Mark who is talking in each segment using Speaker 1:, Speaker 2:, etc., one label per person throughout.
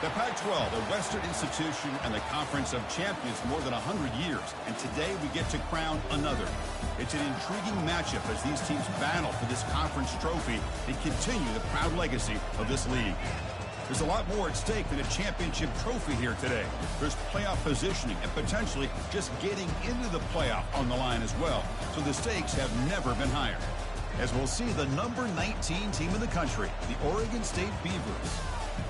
Speaker 1: The Pac-12, a Western institution and the Conference of Champions more than 100 years. And today we get to crown another. It's an intriguing matchup as these teams battle for this conference trophy and continue the proud legacy of this league. There's a lot more at stake than a championship trophy here today. There's playoff positioning and potentially just getting into the playoff on the line as well. So the stakes have never been higher. As we'll see the number 19 team in the country, the Oregon State Beavers,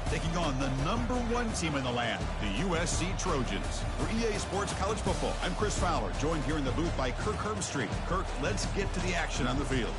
Speaker 1: taking on the number 1 team in the land, the USC Trojans. For EA Sports College Football, I'm Chris Fowler, joined here in the booth by Kirk Herbstreit. Kirk, let's get to the action on the field.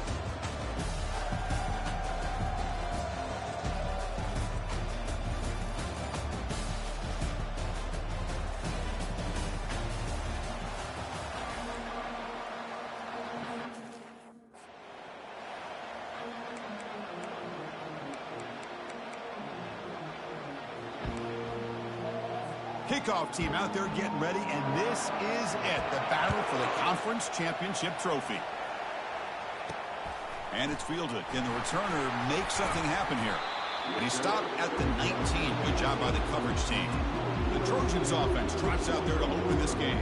Speaker 1: Kickoff team out there getting ready, and this is it, the battle for the conference championship trophy. And it's fielded. Can the returner make something happen here? And he stopped at the 19. Good job by the coverage team. The Trojans offense trots out there to open this game.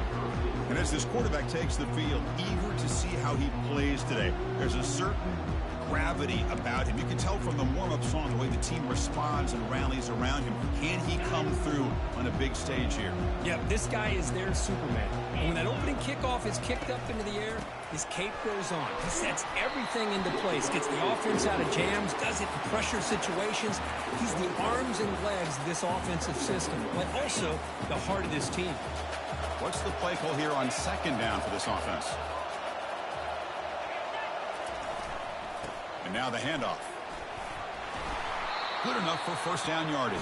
Speaker 1: And as this quarterback takes the field, eager to see how he plays today, there's a certain gravity about him. You can tell from the warm-up song the way the team responds and rallies around him. Can he come through on a big stage here?
Speaker 2: Yeah, this guy is their Superman. And when that opening kickoff is kicked up into the air, his cape goes on. He sets everything into place, gets the offense out of jams, does it in pressure situations. He's the arms and legs of this offensive system, but also the heart of this team.
Speaker 1: What's the play call here on second down for this offense? And now the handoff. Good enough for first down yardage.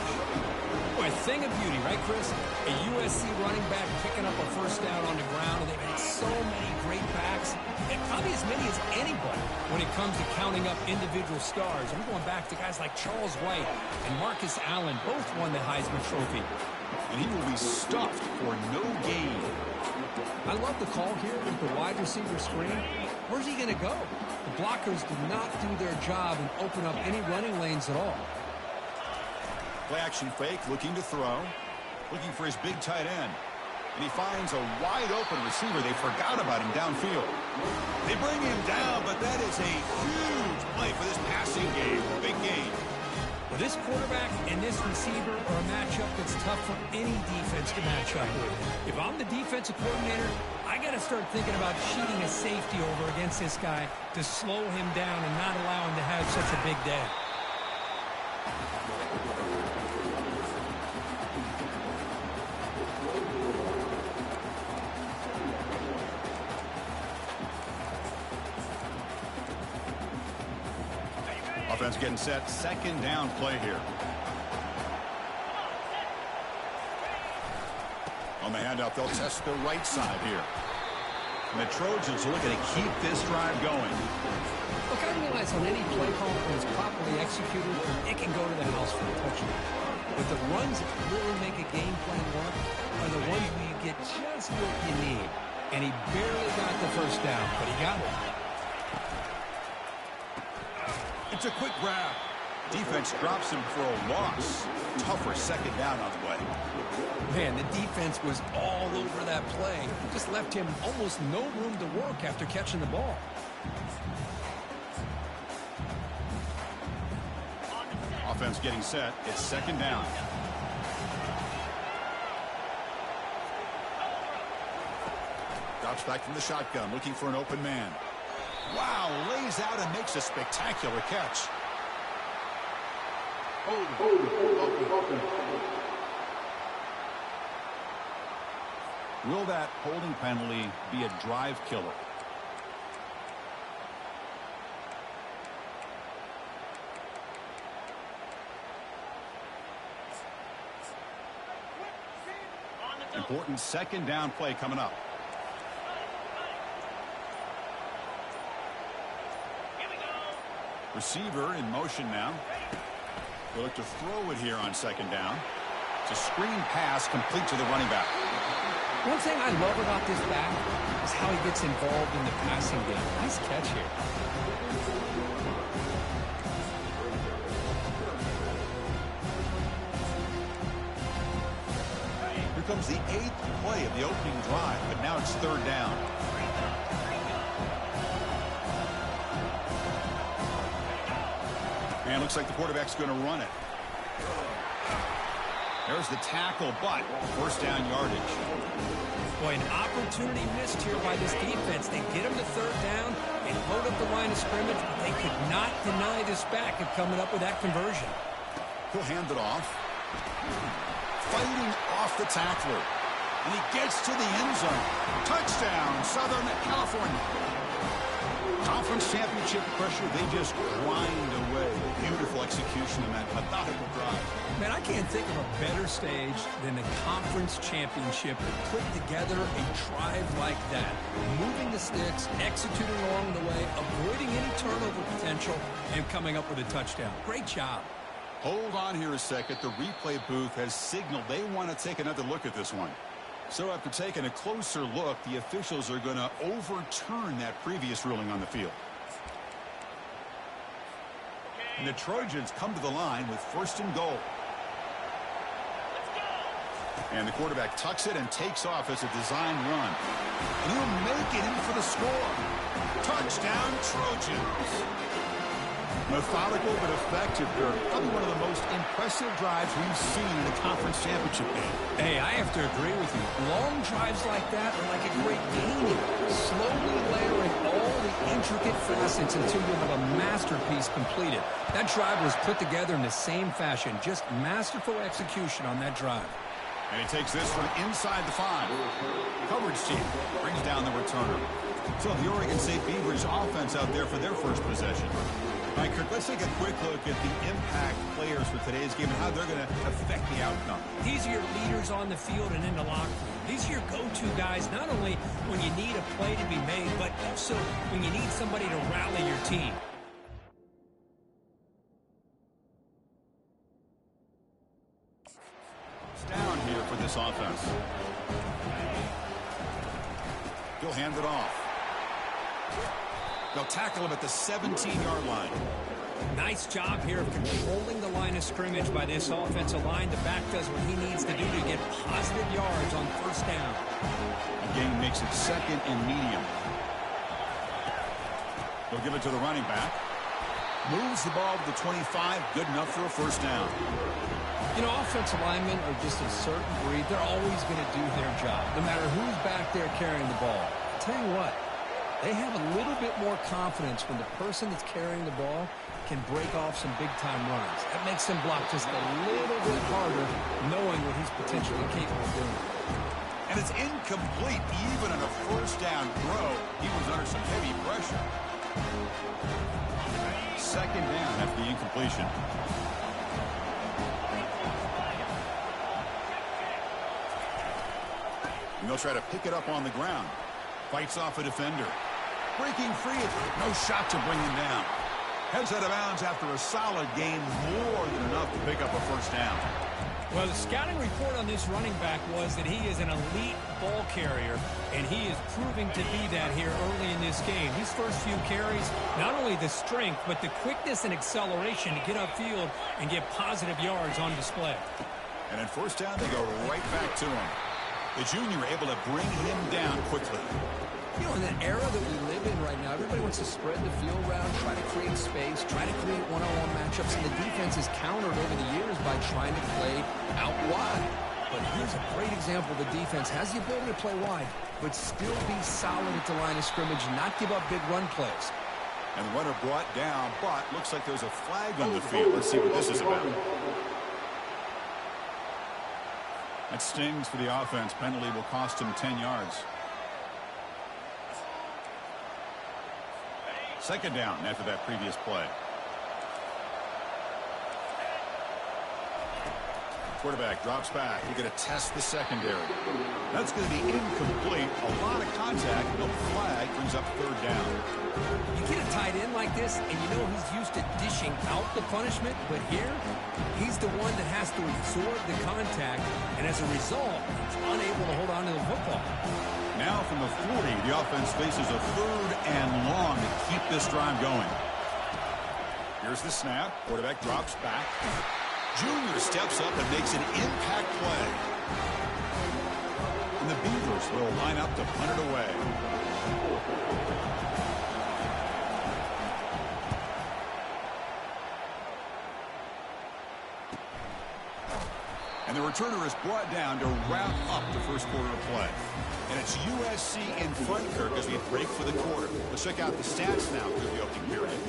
Speaker 2: Boy, a thing of beauty, right, Chris? A USC running back picking up a first down on the ground, and they've had so many great backs, and probably as many as anybody when it comes to counting up individual stars. I'm going back to guys like Charles White and Marcus Allen, both won the Heisman Trophy.
Speaker 1: And he will be stuffed for no gain.
Speaker 2: I love the call here with the wide receiver screen. Where's he going to go? The blockers do not do their job and open up any running lanes at all.
Speaker 1: Play action fake, looking to throw. Looking for his big tight end. And he finds a wide open receiver. They forgot about him downfield. They bring him down, but that is a huge play for this passing game. Big game.
Speaker 2: Well, this quarterback and this receiver are a matchup that's tough for any defense to match up with. If I'm the defensive coordinator, I got to start thinking about cheating a safety over against this guy to slow him down and not allow him to have such a big day.
Speaker 1: Offense getting set. Second down play here. On the handoff, they'll test the right side here. And the Trojans are looking to keep this drive going.
Speaker 2: Look, I realize on any play call when it's properly executed, it can go to the house for a touchdown. But the runs that really make a game plan work are the ones where you get just what you need. And he barely got the first down, but he got it.
Speaker 1: It's a quick grab. Defense drops him for a loss. Tougher second down on the way.
Speaker 2: Man, the defense was all over that play. Just left him almost no room to work after catching the ball.
Speaker 1: Offense getting set. It's second down. Drops back from the shotgun, looking for an open man. Wow, lays out and makes a spectacular catch. Open. Will that holding penalty be a drive killer? Important second down play coming up. Receiver in motion now. They'll look to throw it here on second down. It's a screen pass complete to the running back.
Speaker 2: One thing I love about this back is how he gets involved in the passing game. Nice catch here.
Speaker 1: was the 8th play of the opening drive, but now it's 3rd down. And looks like the quarterback's going to run it. There's the tackle, but 1st down yardage.
Speaker 2: Boy, an opportunity missed here by this defense. They get him to 3rd down and load up the line of scrimmage, but they could not deny this back of coming up with that conversion.
Speaker 1: He'll hand it off. Fighting off the tackler. And he gets to the end zone. Touchdown, Southern California. Conference championship pressure, they just grind away. Beautiful execution in that methodical drive.
Speaker 2: Man, I can't think of a better stage than the conference championship to put together a drive like that. Moving the sticks, executing along the way, avoiding any turnover potential, and coming up with a touchdown. Great job.
Speaker 1: Hold on here a second. The replay booth has signaled they want to take another look at this one. So after taking a closer look, the officials are going to overturn that previous ruling on the field. And the Trojans come to the line with 1st and goal. And the quarterback tucks it and takes off as a design run. And he'll make it in for the score. Touchdown, Trojans. Methodical but effective, Dirk. Probably one of the most impressive drives we've seen in a conference championship game.
Speaker 2: Hey, I have to agree with you. Long drives like that are like a great painting. Slowly layering all the intricate facets until you have a masterpiece completed. That drive was put together in the same fashion. Just masterful execution on that drive.
Speaker 1: And he takes this from inside the 5. Coverage team brings down the returner. So the Oregon State Beavers offense out there for their first possession. All right, Kirk, let's take a quick look at the impact players for today's game and how they're going to affect the outcome.
Speaker 2: These are your leaders on the field and in the locker room. These are your go-to guys, not only when you need a play to be made, but also when you need somebody to rally your team.
Speaker 1: It's down here for this offense. He'll hand it off. They'll tackle him at the 17-yard line.
Speaker 2: Nice job here of controlling the line of scrimmage by this offensive line. The back does what he needs to do to get positive yards on 1st down.
Speaker 1: The game makes it 2nd and medium. They'll give it to the running back. Moves the ball to the 25. Good enough for a 1st down.
Speaker 2: You know, offensive linemen are just a certain breed. They're always going to do their job, no matter who's back there carrying the ball. I'll tell you what. They have a little bit more confidence when the person that's carrying the ball can break off some big-time runs. That makes them block just a little bit harder, knowing what he's potentially capable of doing.
Speaker 1: And it's incomplete. Even on a 1st down throw, he was under some heavy pressure. 2nd down after the incompletion. And they'll try to pick it up on the ground. Fights off a defender. Breaking free, no shot to bring him down. Heads out of bounds after a solid gain, more than enough to pick up a 1st down.
Speaker 2: Well, the scouting report on this running back was that he is an elite ball carrier, and he is proving to be that here early in this game. These first few carries, not only the strength, but the quickness and acceleration to get upfield and get positive yards on display.
Speaker 1: And at 1st down, they go right back to him. The junior able to bring him down quickly.
Speaker 2: You know, in that era that we live in right now, everybody wants to spread the field around, try to create space, try to create one-on-one matchups, and the defense is countered over the years by trying to play out wide. But here's a great example. The defense has the ability to play wide, but still be solid at the line of scrimmage, not give up big run plays.
Speaker 1: And the runner brought down, but looks like there's a flag on the field. Let's see what this is about. That stings for the offense. Penalty will cost him 10 yards. 2nd down after that previous play. Quarterback drops back. You're going to test the secondary. That's going to be incomplete. A lot of contact. No flag brings up 3rd down.
Speaker 2: You get a tight end like this, and you know he's used to dishing out the punishment, but here, he's the one that has to absorb the contact, and as a result, he's unable to hold on to the football.
Speaker 1: Now from the 40, the offense faces a 3rd and long to keep this drive going. Here's the snap. Quarterback drops back. Junior steps up and makes an impact play. And the Beavers will line up to punt it away. And the returner is brought down to wrap up the first quarter of play. And it's USC in front, Kirk, as we break for the quarter. Let's check out the stats now through the opening period.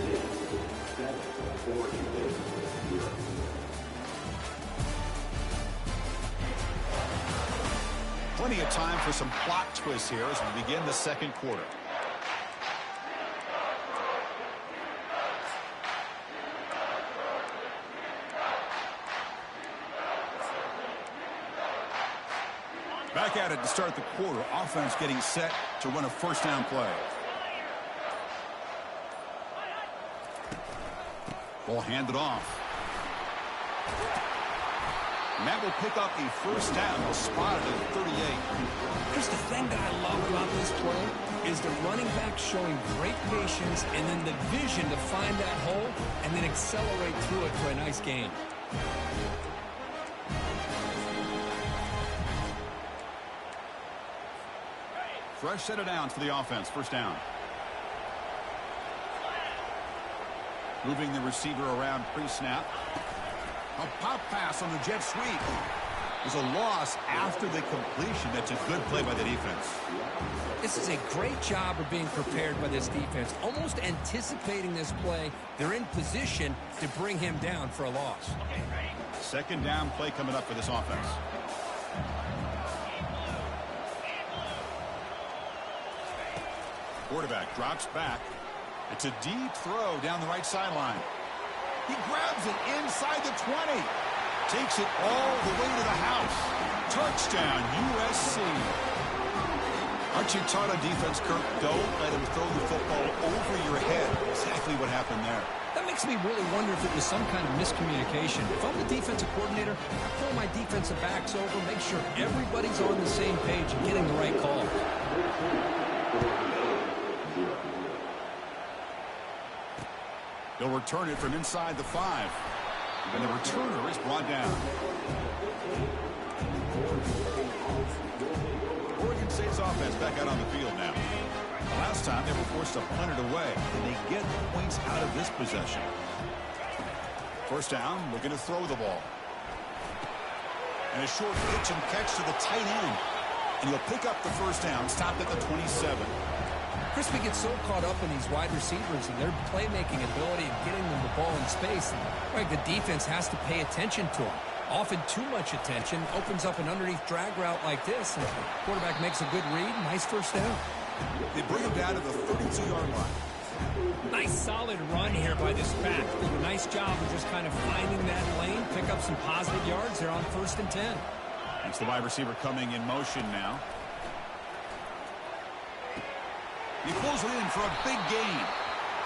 Speaker 1: Plenty of time for some plot twists here as we begin the second quarter. Back at it to start the quarter. Offense getting set to run a first down play. Ball handed off. And that will pick up a first down. They'll spot it at 38.
Speaker 2: Chris, the thing that I love about this play is the running back showing great patience and then the vision to find that hole and then accelerate through it for a nice gain.
Speaker 1: Fresh set of downs for the offense. First down. Moving the receiver around pre-snap. A pop pass on the jet sweep. There's a loss after the completion. That's a good play by the defense.
Speaker 2: This is a great job of being prepared by this defense. Almost anticipating this play. They're in position to bring him down for a loss.
Speaker 1: Second down play coming up for this offense. Quarterback drops back. It's a deep throw down the right sideline. He grabs it inside the 20. Takes it all the way to the house. Touchdown, USC. Aren't you taught on defense, Kirk? Don't let him throw the football over your head. Exactly what happened there.
Speaker 2: That makes me really wonder if it was some kind of miscommunication. If I'm the defensive coordinator, I pull my defensive backs over, make sure everybody's on the same page and getting the right call.
Speaker 1: They'll return it from inside the 5. And the returner is brought down. Oregon State's offense back out on the field now. The last time they were forced to punt it away, and they get points out of this possession. First down, looking to throw the ball. And a short pitch and catch to the tight end. And he'll pick up the first down, stopped at the 27.
Speaker 2: Chris, we get so caught up in these wide receivers and their playmaking ability and getting them the ball in space. And, right, the defense has to pay attention to them. Often too much attention opens up an underneath drag route like this. And the quarterback makes a good read. Nice first down.
Speaker 1: They bring him down to the 32-yard line.
Speaker 2: Nice solid run here by this back. Did a nice job of just kind of finding that lane, pick up some positive yards there on 1st and 10.
Speaker 1: It's the wide receiver coming in motion now. He pulls it in for a big gain.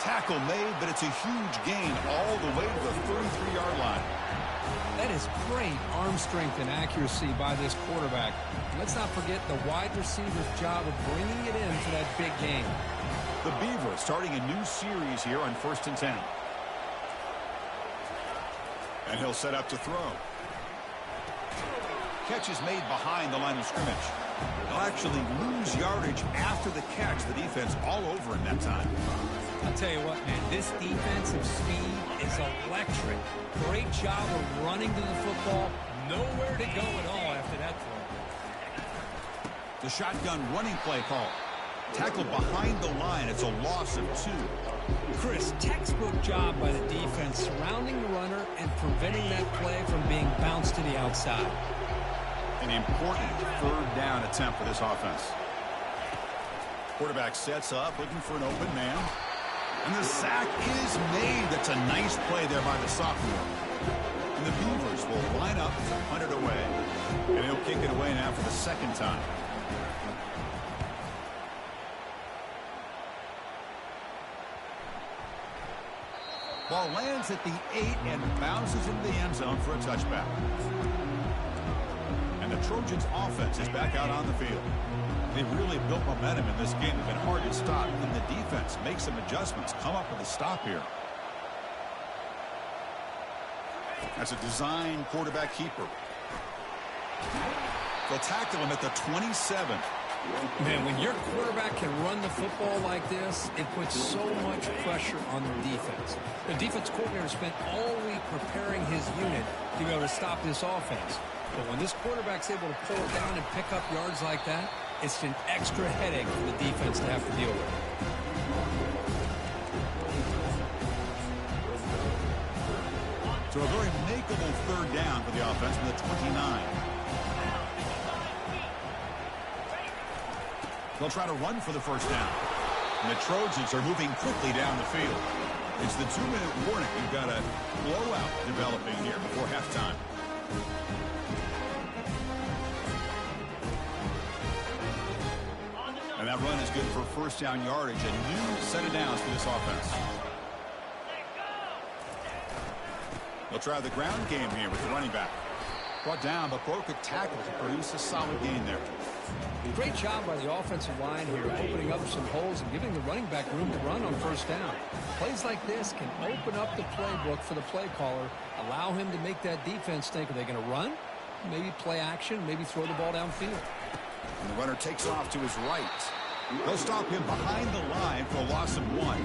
Speaker 1: Tackle made, but it's a huge gain all the way to the 33-yard line.
Speaker 2: That is great arm strength and accuracy by this quarterback. Let's not forget the wide receiver's job of bringing it in for that big gain.
Speaker 1: The Beavers starting a new series here on 1st and 10. And he'll set up to throw. Catch is made behind the line of scrimmage. They'll actually lose yardage after the catch. The defense all over him that time.
Speaker 2: I'll tell you what, man, this defensive speed is electric. Great job of running to the football. Nowhere to go at all after that throw.
Speaker 1: The shotgun running play call. Tackled behind the line. It's a loss of 2.
Speaker 2: Chris, textbook job by the defense surrounding the runner and preventing that play from being bounced to the outside.
Speaker 1: An important 3rd down attempt for this offense. Quarterback sets up, looking for an open man. And the sack is made. That's a nice play there by the sophomore. And the Beavers will line up to punt it away. And he'll kick it away now for the 2nd time. Ball lands at the 8 and bounces into the end zone for a touchback. And the Trojans' offense is back out on the field. They've really built momentum in this game. They've been hard to stop. And the defense makes some adjustments, come up with a stop here. That's a design quarterback keeper. They'll tackle him at the 27.
Speaker 2: Man, when your quarterback can run the football like this, it puts so much pressure on the defense. The defense coordinator spent all week preparing his unit to be able to stop this offense. But when this quarterback's able to pull it down and pick up yards like that, it's an extra headache for the defense to have to deal with.
Speaker 1: So a very makeable third down for the offense from the 29. They'll try to run for the first down. And the Trojans are moving quickly down the field. It's the 2-minute warning. You've got a blowout developing here before halftime. And that run is good for first down yardage. A new set of downs for this offense. They'll try the ground game here with the running back. Brought down, but broke a tackle to produce a solid gain there.
Speaker 2: Great job by the offensive line here, opening up some holes and giving the running back room to run on first down. Plays like this can open up the playbook for the play caller, allow him to make that defense think, are they going to run? Maybe play action, maybe throw the ball downfield.
Speaker 1: And the runner takes off to his right. They'll stop him behind the line for a loss of 1.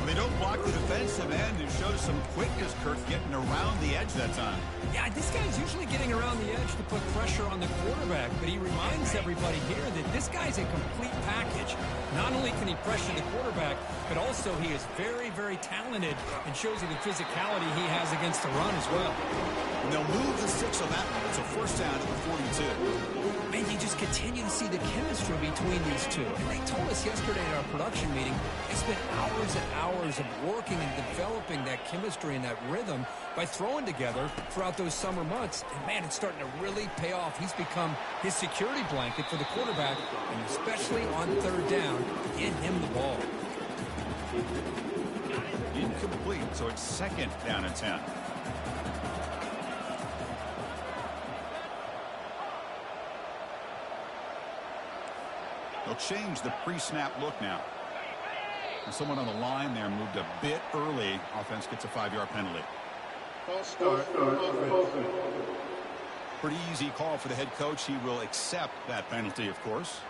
Speaker 1: They don't block the defensive end and show some quickness, Kirk, getting around the edge that time.
Speaker 2: Yeah, this guy's usually getting around the edge to put pressure on the quarterback, but he reminds everybody here that this guy's a complete package. Not only can he pressure the quarterback, but also he is very, very talented and shows you the physicality he has against the run as well.
Speaker 1: And they'll move the 6 on that one. It's a first down at the 42.
Speaker 2: Man, you just continue to see the chemistry between these two. And they told us yesterday in our production meeting, they spent hours and hours of working and developing that chemistry and that rhythm by throwing together throughout those summer months. And, man, it's starting to really pay off. He's become his security blanket for the quarterback, and especially on third down, get him the ball.
Speaker 1: Incomplete, so it's second down and 10. They'll change the pre-snap look now. And someone on the line there moved a bit early. Offense gets a 5-yard penalty. Pretty easy call for the head coach. He will accept that penalty, of course.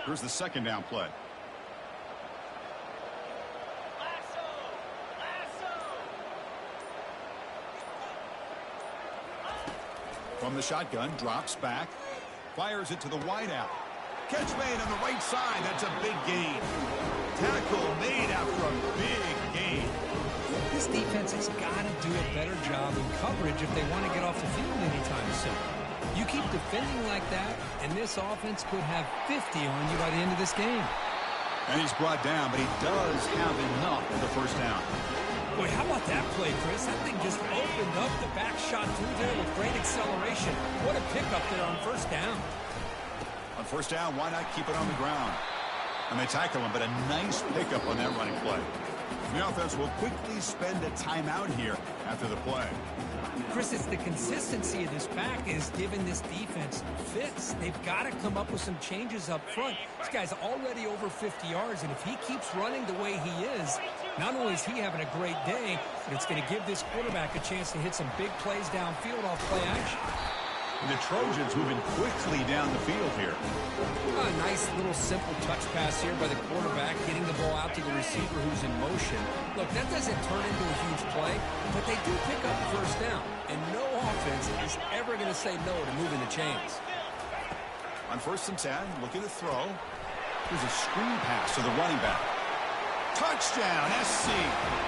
Speaker 1: Here's the second down play. From the shotgun, drops back, fires it to the wideout. Catch made on the right side. That's a big gain. Tackle made after a big gain.
Speaker 2: This defense has got to do a better job in coverage if they want to get off the field anytime soon. You keep defending like that, and this offense could have 50 on you by the end of this game.
Speaker 1: And he's brought down, but he does have enough for the first down.
Speaker 2: Boy, how about that play, Chris? That thing just opened up the back shot through there with great acceleration. What a pickup there on first down.
Speaker 1: On first down, why not keep it on the ground? And they tackle him, but a nice pickup on that running play. The offense will quickly spend a timeout here after the play.
Speaker 2: Chris, it's the consistency of this back is giving this defense fits. They've got to come up with some changes up front. This guy's already over 50 yards, and if he keeps running the way he is, not only is he having a great day, but it's going to give this quarterback a chance to hit some big plays downfield off play action.
Speaker 1: And the Trojans moving quickly down the field here.
Speaker 2: A nice little simple touch pass here by the quarterback, getting the ball out to the receiver who's in motion. Look, that doesn't turn into a huge play, but they do pick up the first down. And no offense is ever going to say no to moving the chains.
Speaker 1: On first and 10, looking to throw. Here's a screen pass to the running back. Touchdown, SC.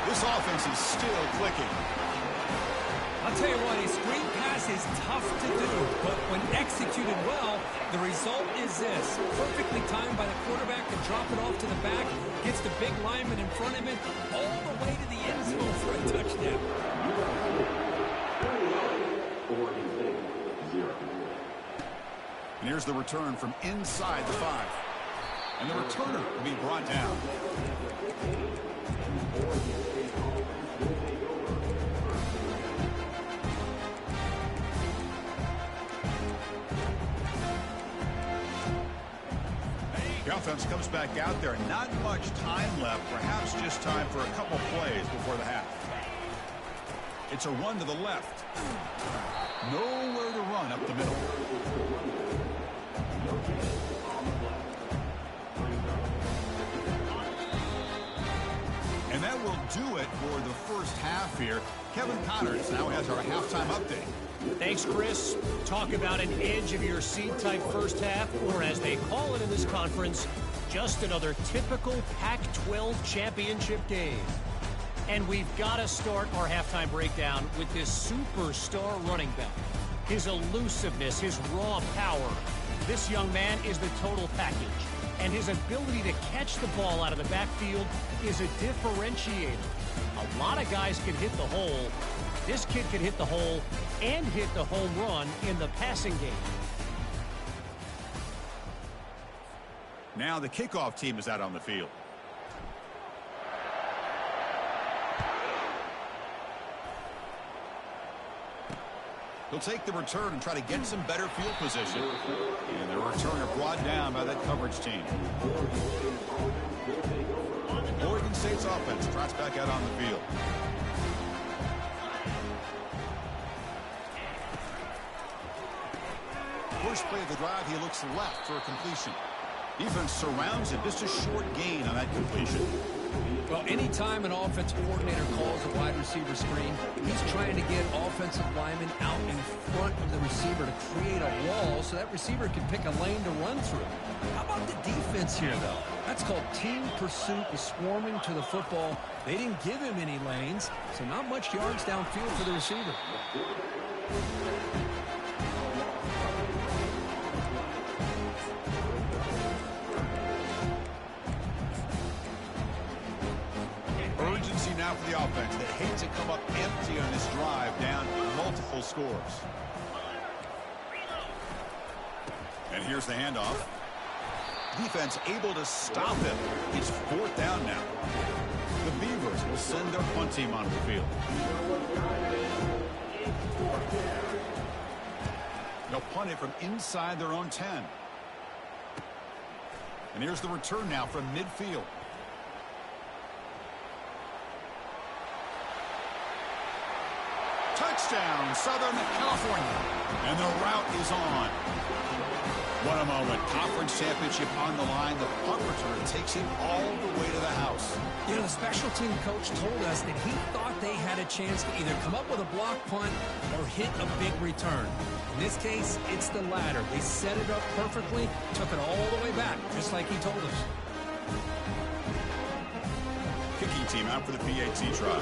Speaker 1: This offense is still clicking.
Speaker 2: I'll tell you what, a screen pass is tough to do, but when executed well, the result is this. Perfectly timed by the quarterback to drop it off to the back, gets the big lineman in front of him, all the way to the end zone for a touchdown.
Speaker 1: And here's the return from inside the 5. And the returner will be brought down. The offense comes back out there. Not much time left. Perhaps just time for a couple plays before the half. It's a run to the left. Nowhere to run up the middle. And that will do it for the first half here. Kevin Connors now has our halftime update.
Speaker 3: Thanks, Chris. Talk about an edge-of-your-seat type first half, or as they call it in this conference, just another typical Pac-12 championship game. And we've got to start our halftime breakdown with this superstar running back. His elusiveness, his raw power. This young man is the total package. And his ability to catch the ball out of the backfield is a differentiator. A lot of guys can hit the hole. This kid can hit the hole and hit the home run in the passing game.
Speaker 1: Now the kickoff team is out on the field. He'll take the return and try to get some better field position. And the returner brought down by that coverage team. Oregon State's offense trots back out on the field. First play of the drive, he looks left for a completion. Defense surrounds him. Just a short gain on that completion.
Speaker 2: Well, anytime an offensive coordinator calls a wide receiver screen, he's trying to get offensive linemen out in front of the receiver to create a wall so that receiver can pick a lane to run through. How about the defense here, though? That's called team pursuit, the swarming to the football. They didn't give him any lanes, so not much yards downfield for the receiver.
Speaker 1: Urgency now for the offense that hates to come up empty on this drive, down multiple scores. And here's the handoff. Defense able to stop him. It's fourth down now. The Beavers will send their punt team onto the field. They'll punt it from inside their own 10. And here's the return now from midfield. Touchdown, Southern California. And the route is on. What a moment. Conference championship on the line. The punt return takes him all the way to the house.
Speaker 2: You know, the special team coach told us that he thought they had a chance to either come up with a block punt or hit a big return. In this case, it's the latter. They set it up perfectly, took it all the way back, just like he told us.
Speaker 1: Kicking team out for the PAT try.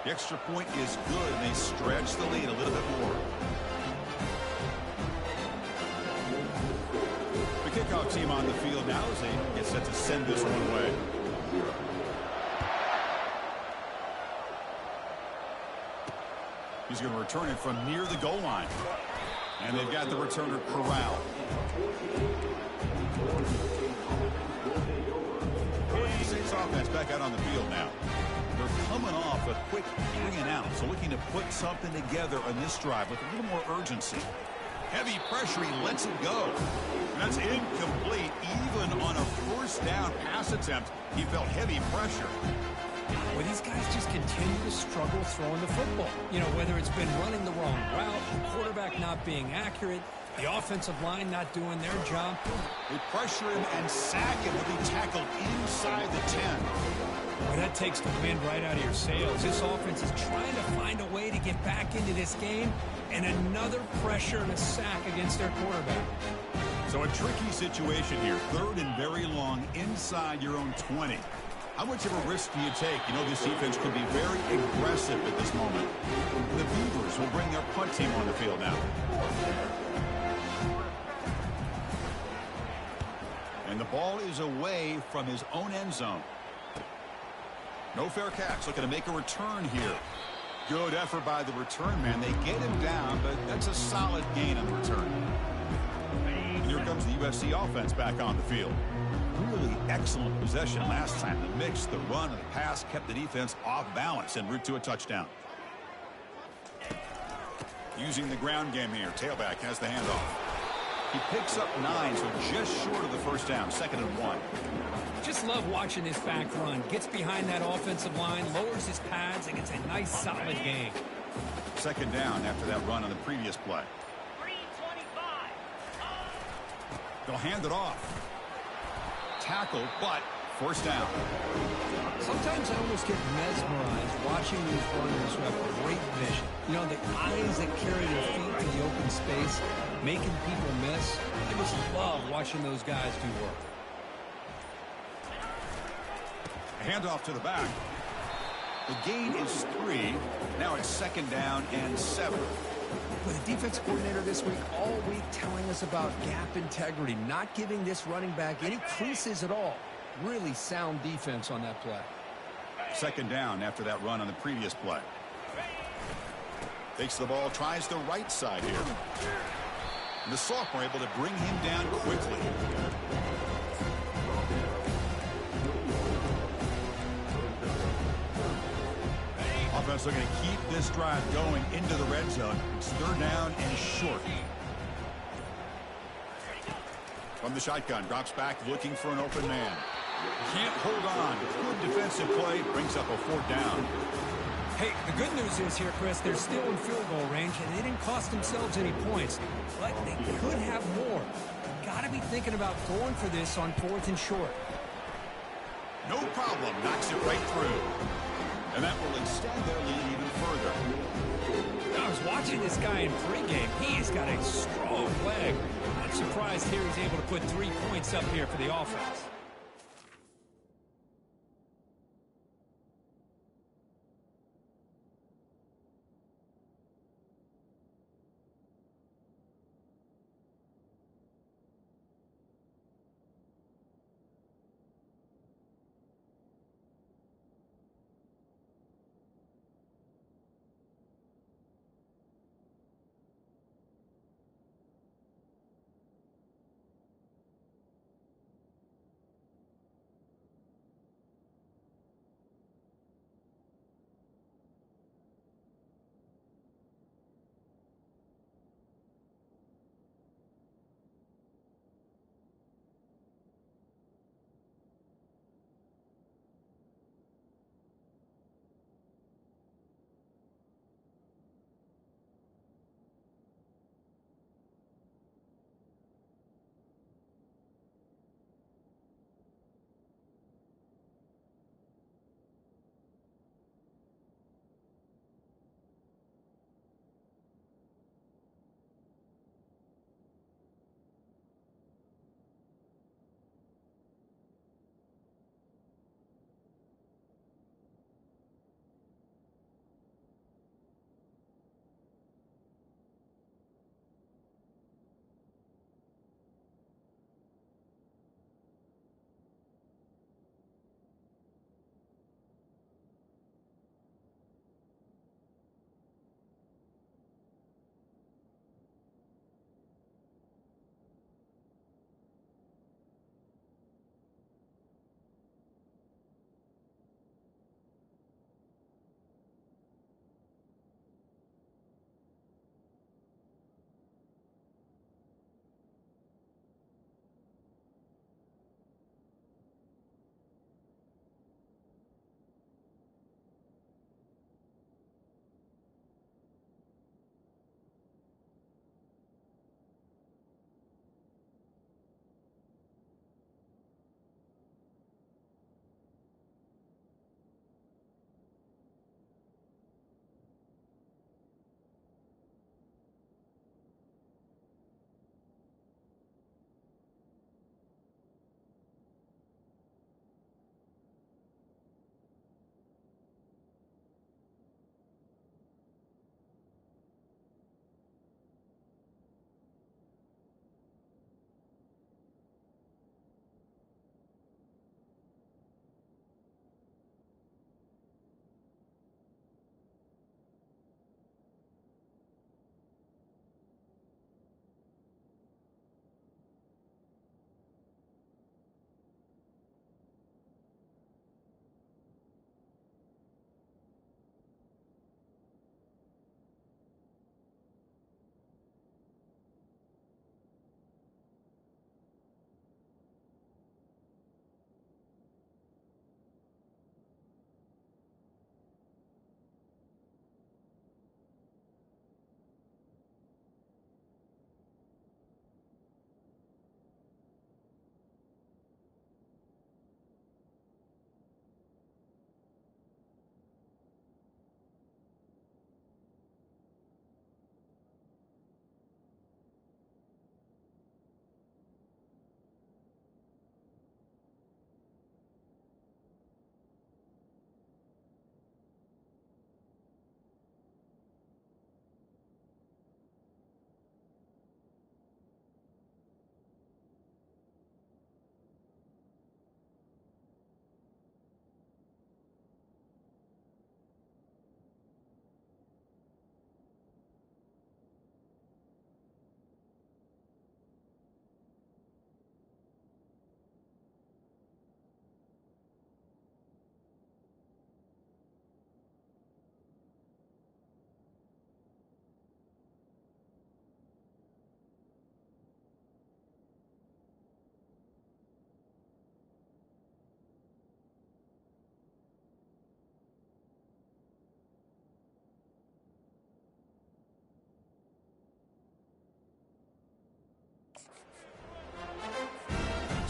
Speaker 1: The extra point is good, and they stretch the lead a little bit more. The kickoff team on the field now as they get set to send this one away. He's going to return it from near the goal line. And they've got the returner corralled. Oregon State's offense back out on the field now. They're coming off a quick 3 and out, so looking to put something together on this drive with a little more urgency. Heavy pressure, he lets it go. And that's incomplete. Even on a first down pass attempt, he felt heavy pressure.
Speaker 2: Well, these guys just continue to struggle throwing the football. You know, whether it's been running the wrong route, the quarterback not being accurate, the offensive line not doing their job.
Speaker 1: They pressure him and sack him. He'll be tackled inside the 10.
Speaker 2: Well, that takes the wind right out of your sails. This offense is trying to find a way to get back into this game, and another pressure and a sack against their quarterback.
Speaker 1: So a tricky situation here. 3rd and very long inside your own 20. How much of a risk do you take? You know, this defense could be very aggressive at this moment. The Beavers will bring their punt team on the field now. And the ball is away from his own end zone. No fair catch. Looking to make a return here. Good effort by the return man. They get him down, but that's a solid gain on the return. And here comes the USC offense back on the field. Really excellent possession last time. The mix, the run, and the pass kept the defense off balance en route to a touchdown. Using the ground game here. Tailback has the handoff. He picks up 9, so just short of the first down, 2nd and 1.
Speaker 2: Just love watching this back run. Gets behind that offensive line, lowers his pads, and gets a nice solid gain.
Speaker 1: 2nd down after that run on the previous play. They'll hand it off. Tackle, but first down.
Speaker 2: Sometimes I almost get mesmerized watching these runners who have great vision. You know, the eyes that carry their feet to the open space, making people miss. I just love watching those guys do work.
Speaker 1: Handoff to the back. The gain is 3. Now it's 2nd down and 7.
Speaker 2: With the defense coordinator this week, all week telling us about gap integrity, not giving this running back any creases at all. Really sound defense on that play.
Speaker 1: 2nd down after that run on the previous play. Takes the ball, tries the right side here. And the sophomore able to bring him down quickly. Offense looking to keep this drive going into the red zone. It's 3rd down and short. From the shotgun, drops back looking for an open man. Can't hold on. Good defensive play, brings up a 4th down.
Speaker 2: Hey, the good news is here, Chris, they're still in field goal range, and they didn't cost themselves any points. But they could have more. Got to be thinking about going for this on 4th and short.
Speaker 1: No problem. Knocks it right through. And that will extend their lead even further.
Speaker 2: I was watching this guy in pregame. He's got a strong leg. I'm surprised here he's able to put 3 points up here for the offense.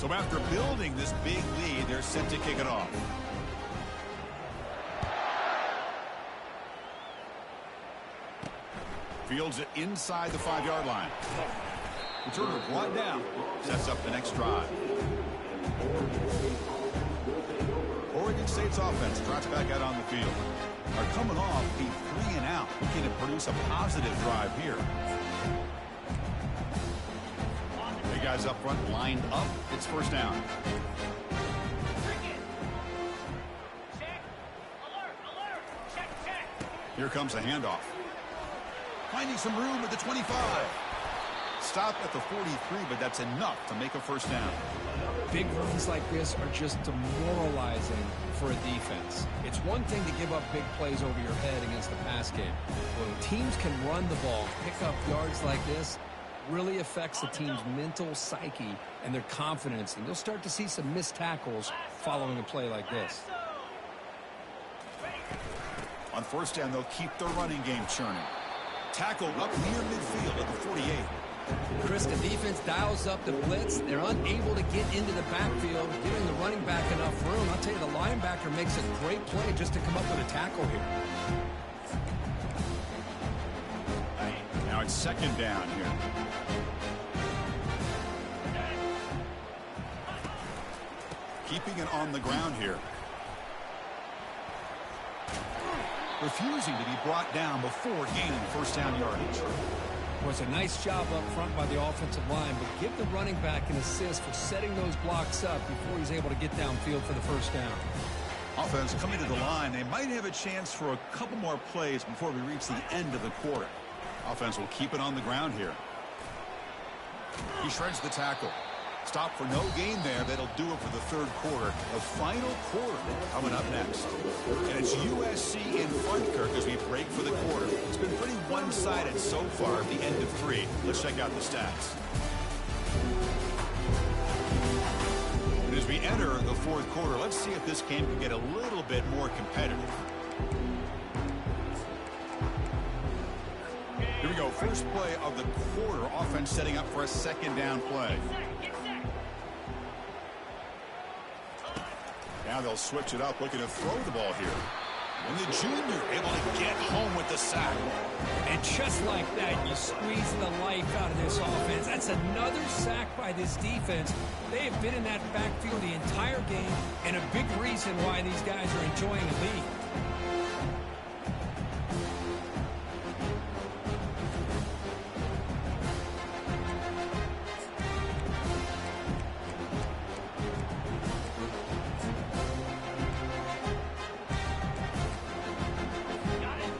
Speaker 1: So after building this big lead, they're set to kick it off. Fields it inside the 5-yard line. Returner brought down. Sets up the next drive. Oregon State's offense drops back out on the field. Are coming off a 3-and-out. Looking to produce a positive drive here. The guys up front lined up. It's first down. Here comes a handoff. Finding some room at the 25. Stop at the 43, but that's enough to make a first down.
Speaker 2: Big runs like this are just demoralizing for a defense. It's one thing to give up big plays over your head against the pass game. When teams can run the ball, pick up yards like this, really affects the team's mental psyche and their confidence. And you'll start to see some missed tackles following a play like this.
Speaker 1: On first down, they'll keep their running game churning. Tackle up near midfield at the 48.
Speaker 2: Chris, the defense dials up the blitz. They're unable to get into the backfield, giving the running back enough room. I'll tell you, the linebacker makes a great play just to come up with a tackle here.
Speaker 1: Now it's second down here. Keeping it on the ground here. Refusing to be brought down before gaining first down yardage.
Speaker 2: Was a nice job up front by the offensive line, but give the running back an assist for setting those blocks up before he's able to get downfield for the first down.
Speaker 1: Offense coming to the line. They might have a chance for a couple more plays before we reach the end of the quarter. Offense will keep it on the ground here. He shreds the tackle. Stop for no gain there. That'll do it for the third quarter. The final quarter coming up next. And it's USC in front, Kirk, as we break for the quarter. It's been pretty one-sided so far at the end of 3. Let's check out the stats. And as we enter the fourth quarter, let's see if this game can get a little bit more competitive. Here we go. First play of the quarter. Offense setting up for a second down play. Now they'll switch it up, looking to throw the ball here. And the junior able to get home with the sack.
Speaker 2: And just like that, you squeeze the life out of this offense. That's another sack by this defense. They have been in that backfield the entire game, and a big reason why these guys are enjoying the lead.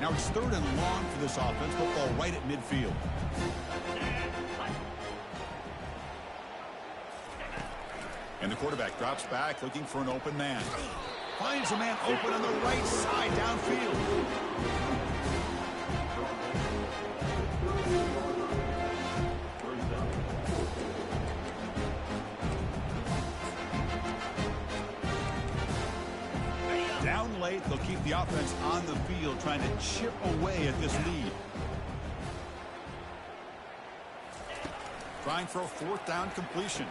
Speaker 1: Now it's third and long for this offense. Football right at midfield. And the quarterback drops back looking for an open man. Finds a man open on the right side downfield. Down late, they'll keep the offense on the field, trying to chip away at this lead. Trying for a fourth down completion.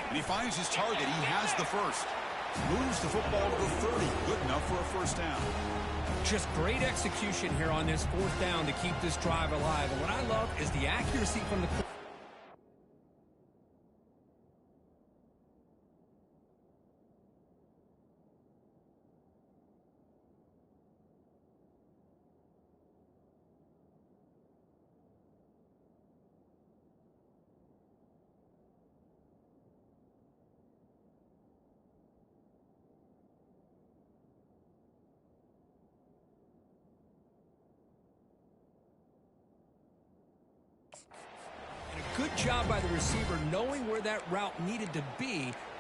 Speaker 1: And he finds his target. He has the first. Moves the football to the 30. Good enough for a first down.
Speaker 2: Just great execution here on this fourth down to keep this drive alive. And what I love is the accuracy from the... Good job by the receiver knowing where that route needed to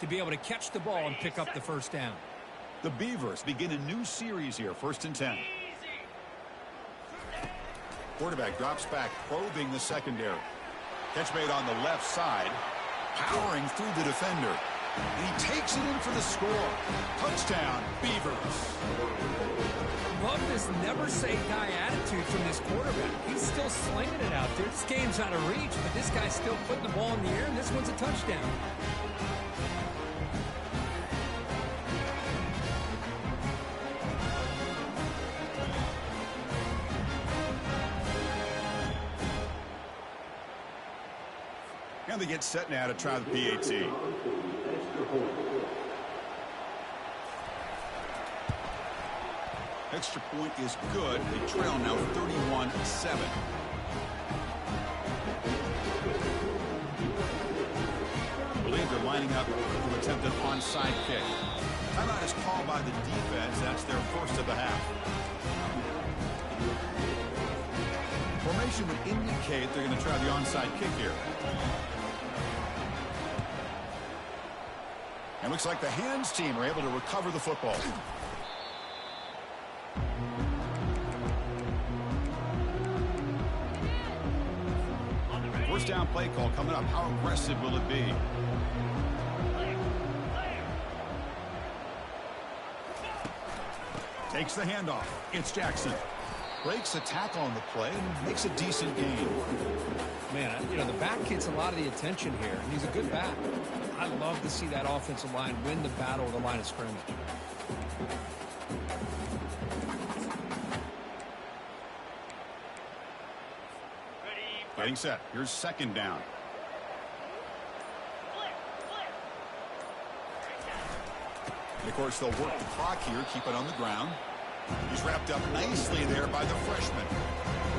Speaker 2: be able to catch the ball and pick up the first down.
Speaker 1: The Beavers begin a new series here, 1st and 10. Quarterback drops back, probing the secondary. Catch made on the left side, powering through the defender. And he takes it in for the score. Touchdown, Beavers.
Speaker 2: Love this never-say-die attitude from this quarterback. He's still slinging it out there. This game's out of reach, but this guy's still putting the ball in the air, and this one's a touchdown.
Speaker 1: And they get set now to try the PAT. Extra point is good. They trail now 31-7. I believe they're lining up to attempt an onside kick. Timeout is called by the defense. That's their first of the half. Formation would indicate they're going to try the onside kick here. And looks like the hands team are able to recover the football. First down play call coming up. How aggressive will it be? Takes the handoff. It's Jackson. Breaks a tackle on the play and makes a decent gain.
Speaker 2: Man, you know, the back gets a lot of the attention here, and he's a good back. I love to see that offensive line win the battle at the line of scrimmage.
Speaker 1: Getting set. Here's second down. And of course, they'll work the clock here, keep it on the ground. He's wrapped up nicely there by the freshman.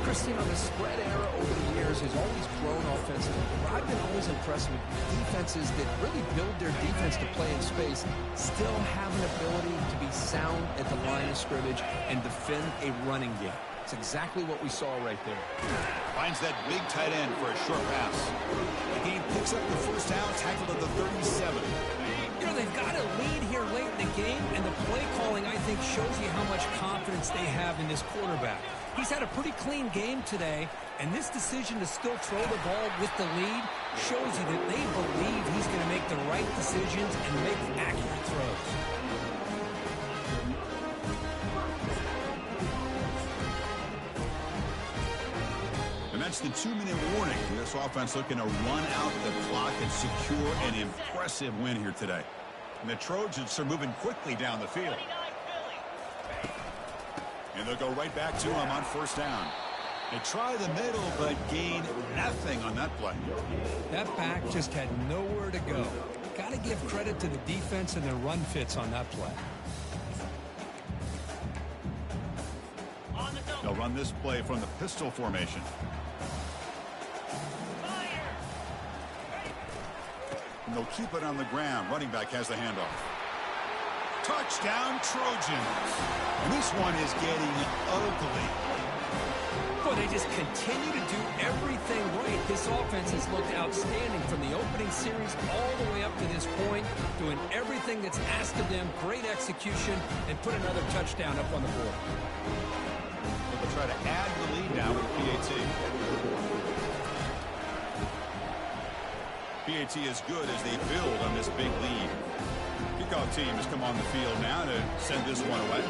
Speaker 2: Christine, on the spread era over the years has always grown offensively. But I've been always impressed with defenses that really build their defense to play in space, still have an ability to be sound at the line of scrimmage and defend a running game. It's exactly what we saw right there.
Speaker 1: Finds that big tight end for a short pass. The game picks up the first down, tackled at the 37.
Speaker 2: You know, they've got a lead here late in the game, and the play calling, I think, shows you how much confidence they have in this quarterback. He's had a pretty clean game today, and this decision to still throw the ball with the lead shows you that they believe he's going to make the right decisions and make accurate throws.
Speaker 1: And that's the 2-minute warning. This offense looking to run out the clock and secure an impressive win here today. And the Trojans are moving quickly down the field. And they'll go right back to him on first down. They try the middle, but gain nothing on that play.
Speaker 2: That back just had nowhere to go. Got to give credit to the defense and their run fits on that play.
Speaker 1: They'll run this play from the pistol formation. And they'll keep it on the ground. Running back has the handoff. Touchdown, Trojans. And this one is getting ugly.
Speaker 2: Boy, they just continue to do everything right. This offense has looked outstanding from the opening series all the way up to this point, doing everything that's asked of them, great execution, and put another touchdown up on the board.
Speaker 1: They'll try to add the lead now with PAT. PAT is good as they build on this big lead. Kickoff team has come on the field now to send this one away.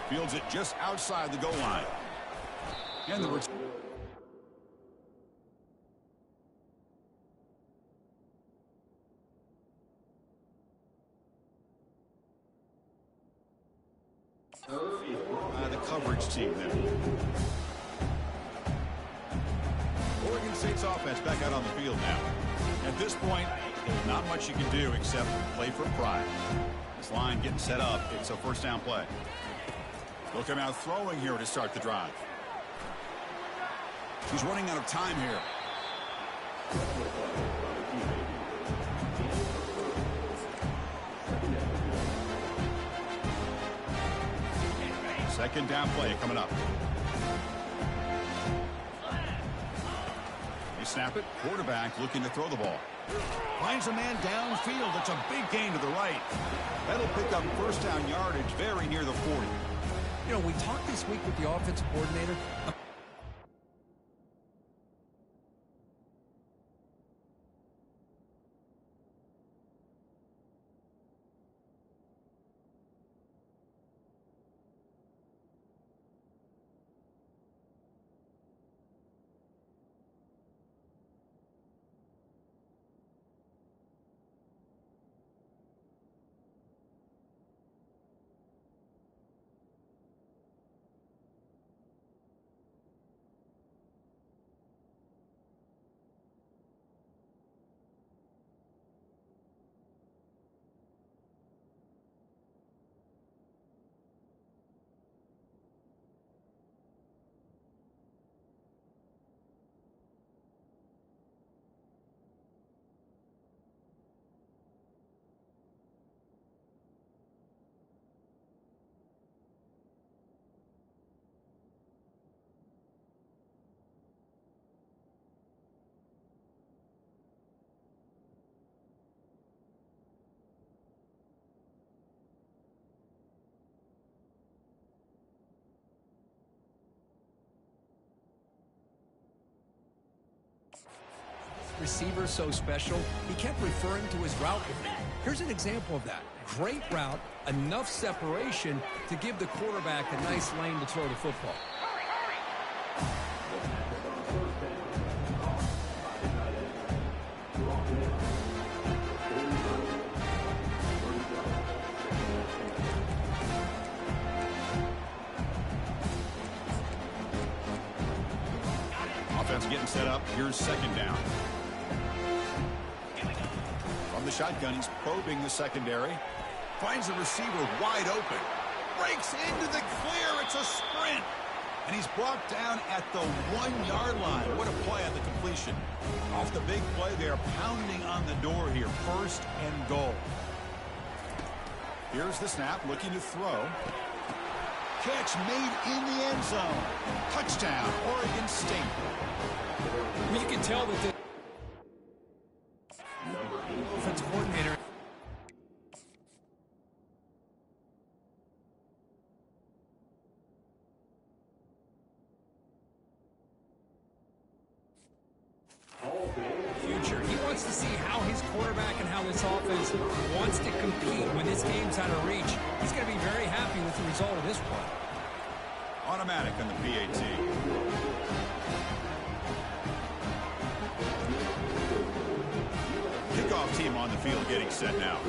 Speaker 1: Fields it just outside the goal line. And the return. The coverage team then. Oregon State's offense back out on the field now. At this point, there's not much you can do except play for pride. This line getting set up. It's a first down play. They'll come out throwing here to start the drive. He's running out of time here. Second down play coming up. They snap it. Quarterback looking to throw the ball. Finds a man downfield. It's a big gain to the right. That'll pick up first down yardage very near the 40.
Speaker 2: You know, we talked this week with the offensive coordinator. receiver so special, he kept referring to his route. Here's an example of that. Great route, enough separation to give the quarterback a nice lane to throw the football.
Speaker 1: Offense getting set up. Here's second down. From the shotgun, he's probing the secondary. Finds the receiver wide open. Breaks into the clear. It's a sprint. And he's brought down at the 1-yard line. What a play on the completion. Off the big play, they are pounding on the door here. First and goal. Here's the snap, looking to throw. Catch made in the end zone. Touchdown, Oregon State.
Speaker 2: Well, you can tell that the offensive coordinator. Future. He wants to see how his quarterback and how this offense wants to compete when this game's out of reach. He's going to be very happy with the result of this play.
Speaker 1: Automatic on the PAT. Kickoff team on the field getting set now.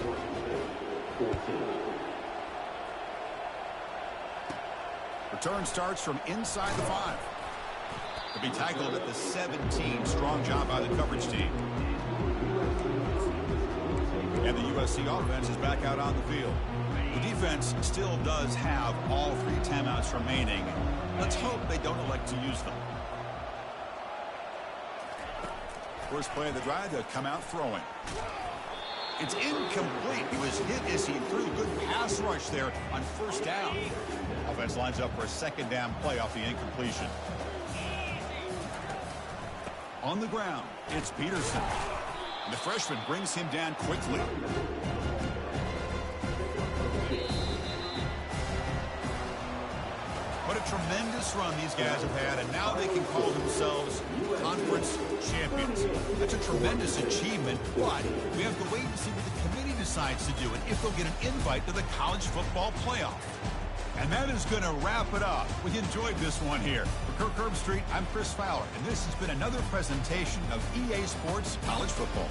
Speaker 1: Return starts from inside the 5. To be tackled at the 17. Strong job by the coverage team. And the USC offense is back out on the field. The defense still does have all 3 timeouts remaining. Let's hope they don't elect to use them. First play of the drive, they'll come out throwing. It's incomplete. He was hit as he threw. Good pass rush there on first down. Offense lines up for a second down play off the incompletion. On the ground, it's Peterson. And the freshman brings him down quickly. What a tremendous run these guys have had, and now they can call themselves conference champions. That's a tremendous achievement, but we have to wait and see what the committee decides to do and if they'll get an invite to the college football playoff. And that is going to wrap it up. We enjoyed this one here. For Kirk Herbstreit, I'm Chris Fowler, and this has been another presentation of EA Sports College Football.